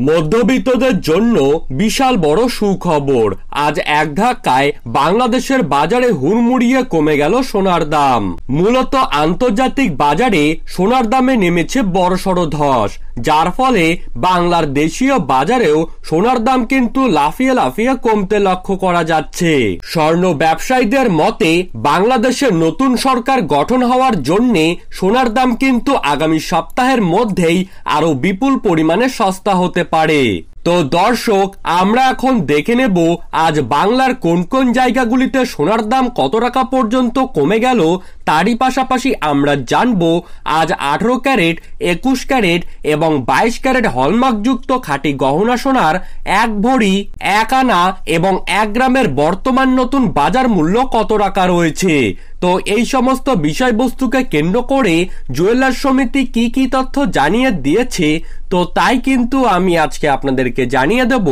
মধ্যবিত্তদের জন্য বিশাল বড় সুখবর। আজ এক ধাক্কায় বাংলাদেশের বাজারে হুড়মুড়িয়ে কমে গেল সোনার দাম। মূলত আন্তর্জাতিক বাজারে সোনার দামে নেমেছে বড়সড় ধস, যার ফলে বাংলার দেশীয় বাজারেও সোনার দাম কিন্তু লাফিয়ে লাফিয়ে কমতে লক্ষ্য করা যাচ্ছে। স্বর্ণ ব্যবসায়ীদের মতে বাংলাদেশের নতুন সরকার গঠন হওয়ার জন্যে সোনার দাম কিন্তু আগামী সপ্তাহের মধ্যেই আরো বিপুল পরিমাণে সস্তা হতে পারে। তো দর্শক, আমরা এখন দেখে নেব আজ বাংলার কোন কোন জায়গাগুলিতে সোনার দাম কত টাকা পর্যন্ত কমে গেল। তারই পাশাপাশি আমরা জানবো আজ 18 ক্যারেট, 21 ক্যারেট এবং 22 ক্যারেট হলমার্কযুক্ত খাঁটি গহনা সোনার 1 ভরি, 1 আনা এবং 1 গ্রামের বর্তমান নতুন বাজার মূল্য কত টাকা রয়েছে। তো এই সমস্ত বিষয়বস্তুকে কেন্দ্র করে জুয়েলার্স সমিতি কি কি তথ্য জানিয়ে দিয়েছে, তো তাই কিন্তু আমি আজকে আপনাদেরকে জানিয়ে দেব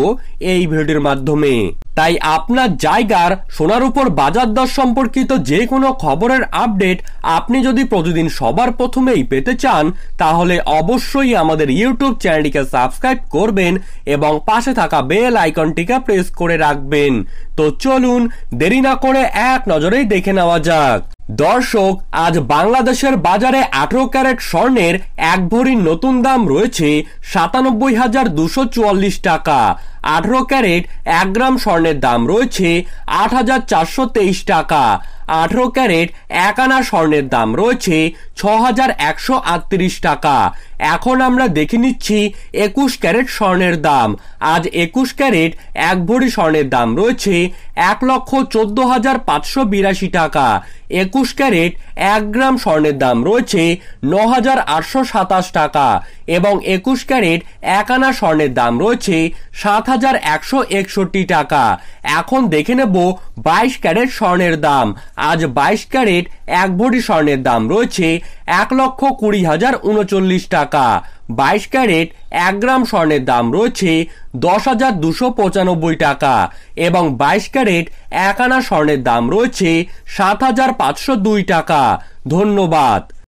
এই ভিডিওর মাধ্যমে। তাই আপনার জায়গার সোনার উপর বাজার দর সম্পর্কিত যে কোনো খবরের আপডেট আপনি যদি প্রতিদিন সবার প্রথমেই পেতে চান, তাহলে অবশ্যই আমাদের ইউটিউব চ্যানেলটিকে সাবস্ক্রাইব করবেন এবং পাশে থাকা বেল আইকনটিকে প্রেস করে রাখবেন। তো চলুন দেরি না করে এক নজরেই দেখে নেওয়া যাক। দর্শক, আজ বাংলাদেশের বাজারে 18 ক্যারেট স্বর্ণের 1 ভরির নতুন দাম রয়েছে 97,244 টাকা। 18 ক্যারেট 1 গ্রাম স্বর্ণের দাম রয়েছে 8,423 টাকা। 18 ক্যারেট 1 আনা স্বর্ণের দাম রয়েছে 6,138 টাকা। এখন আমরা দেখে নিচ্ছি 21 ক্যারেট স্বর্ণের দাম। আজ 21 ক্যারেট 1 ভরি স্বর্ণের দাম রয়েছে 1,14,582 টাকা। 21 ক্যারেট 1 গ্রাম স্বর্ণের দাম রয়েছে 9,827 টাকা এবং 21 ক্যারেট 1 আনা স্বর্ণের দাম রয়েছে 7,161 টাকা। এখন দেখে নেব 22 ক্যারেট স্বর্ণের দাম। আজ 22 ক্যারেট 1 ভরি স্বর্ণের দাম রয়েছে 1,20,039 টাকা। 22 ক্যারেট 1 গ্রাম স্বর্ণের দাম রয়েছে 10,295 টাকা এবং 22 ক্যারেট 1 আনা স্বর্ণের দাম রয়েছে 7,502 টাকা। ধন্যবাদ।